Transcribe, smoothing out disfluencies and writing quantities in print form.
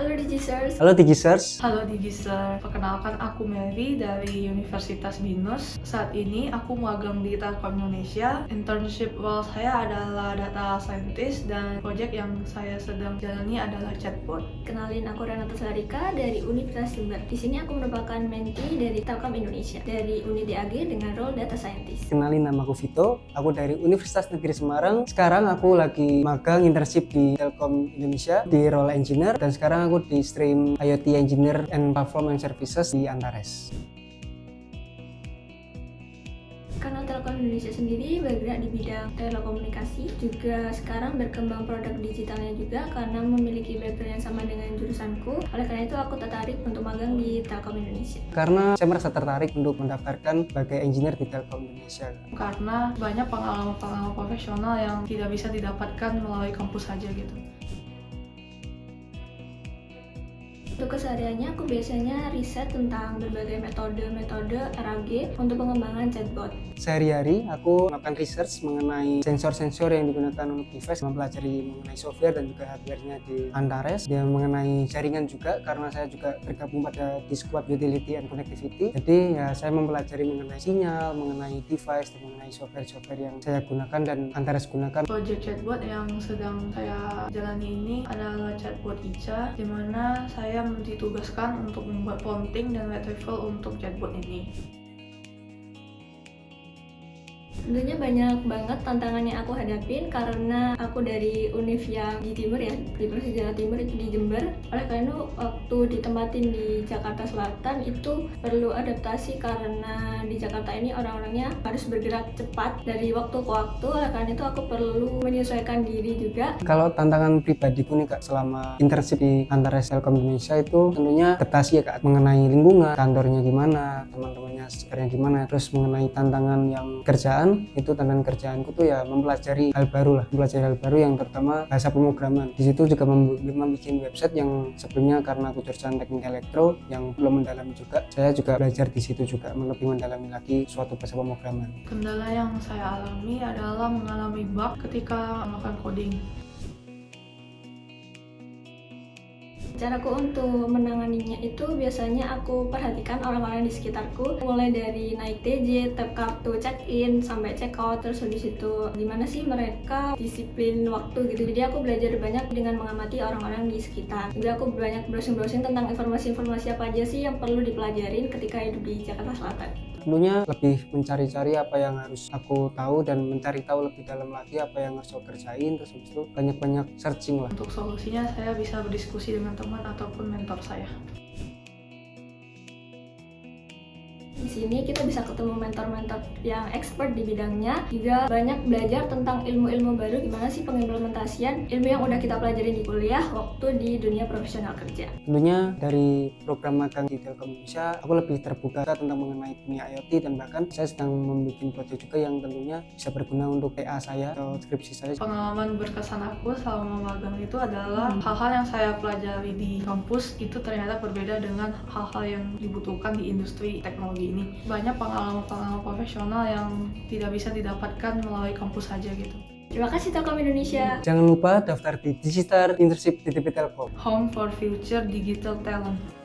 Halo Digisers. Halo Digisers. Halo Digiser, perkenalkan aku Mary dari Universitas Binus. Saat ini aku magang di Telkom Indonesia. Internship role saya adalah data scientist dan project yang saya sedang jalani adalah chatbot. Kenalin, aku Renata Salarika dari Universitas Jember. Di sini aku merupakan mentee dari Telkom Indonesia dari unit DAG dengan role data scientist. Kenalin, nama aku Vito. Aku dari Universitas Negeri Semarang. Sekarang aku lagi magang internship di Telkom Indonesia di role engineer, dan sekarang aku di stream IoT Engineer and Performance Services di Antares. Karena Telkom Indonesia sendiri bergerak di bidang telekomunikasi, juga sekarang berkembang produk digitalnya juga karena memiliki background yang sama dengan jurusanku. Oleh karena itu aku tertarik untuk magang di Telkom Indonesia. Karena saya merasa tertarik untuk mendaftarkan sebagai engineer di Telkom Indonesia. Karena banyak pengalaman-pengalaman profesional yang tidak bisa didapatkan melalui kampus saja gitu. Untuk kesehariannya, aku biasanya riset tentang berbagai metode RAG untuk pengembangan chatbot. Sehari-hari aku melakukan research mengenai sensor-sensor yang digunakan untuk device, mempelajari mengenai software dan juga hardware-nya di Antares, dan mengenai jaringan juga karena saya juga tergabung pada di squad utility and connectivity. Jadi ya saya mempelajari mengenai sinyal, mengenai device, dan mengenai software-software yang saya gunakan dan Antares gunakan. Project chatbot yang sedang saya jalani ini adalah chatbot Ica, di mana saya ditugaskan untuk membuat prompting dan retrieval untuk chatbot ini. Tentunya banyak banget tantangan yang aku hadapin karena aku dari univ yang di timur ya, di Provinsi Jawa Timur itu di Jember. Oleh karena itu waktu ditempatin di Jakarta Selatan itu perlu adaptasi karena di Jakarta ini orang-orangnya harus bergerak cepat dari waktu ke waktu. Oleh karena itu aku perlu menyesuaikan diri juga. Kalau tantangan pribadiku nih Kak, selama internship di Antares Telkom Indonesia itu tentunya adaptasi ya Kak, mengenai lingkungan, kantornya gimana, teman-temannya sekitarnya gimana, terus mengenai tantangan yang kerjaan, itu tantangan kerjaanku tuh ya mempelajari hal baru yang terutama bahasa pemrograman. Di situ juga membuat website yang sebelumnya karena aku jurusan teknik elektro yang belum mendalami juga, saya juga belajar di situ juga lebih mendalami lagi suatu bahasa pemrograman. Kendala yang saya alami adalah mengalami bug ketika melakukan coding. Caraku untuk menanganinya itu biasanya aku perhatikan orang-orang di sekitarku, mulai dari naik TJ, tap kartu check-in, sampai check-out, terus habis itu gimana sih mereka disiplin waktu gitu. Jadi aku belajar banyak dengan mengamati orang-orang di sekitar. Juga aku banyak browsing-browsing tentang informasi-informasi apa aja sih yang perlu dipelajarin ketika hidup di Jakarta Selatan. Tentunya lebih mencari-cari apa yang harus aku tahu dan mencari tahu lebih dalam lagi apa yang harus aku kerjain, terus habis itu banyak-banyak searching lah. Untuk solusinya saya bisa berdiskusi dengan teman ataupun mentor saya. Di sini kita bisa ketemu mentor-mentor yang expert di bidangnya, juga banyak belajar tentang ilmu-ilmu baru, gimana sih pengimplementasian ilmu yang udah kita pelajari di kuliah waktu di dunia profesional kerja. Tentunya dari program magang di Telkom Indonesia, aku lebih terbuka tentang mengenai dunia IoT, dan bahkan saya sedang membuat proyek juga yang tentunya bisa berguna untuk TA saya atau skripsi saya. Pengalaman berkesan aku selama magang itu adalah hal-hal yang saya pelajari di kampus itu ternyata berbeda dengan hal-hal yang dibutuhkan di industri teknologi ini. Banyak pengalaman-pengalaman profesional yang tidak bisa didapatkan melalui kampus saja gitu. Terima kasih Telkom Indonesia. Jangan lupa daftar di Digital Internship di TP Telkom. Home for Future Digital Talent.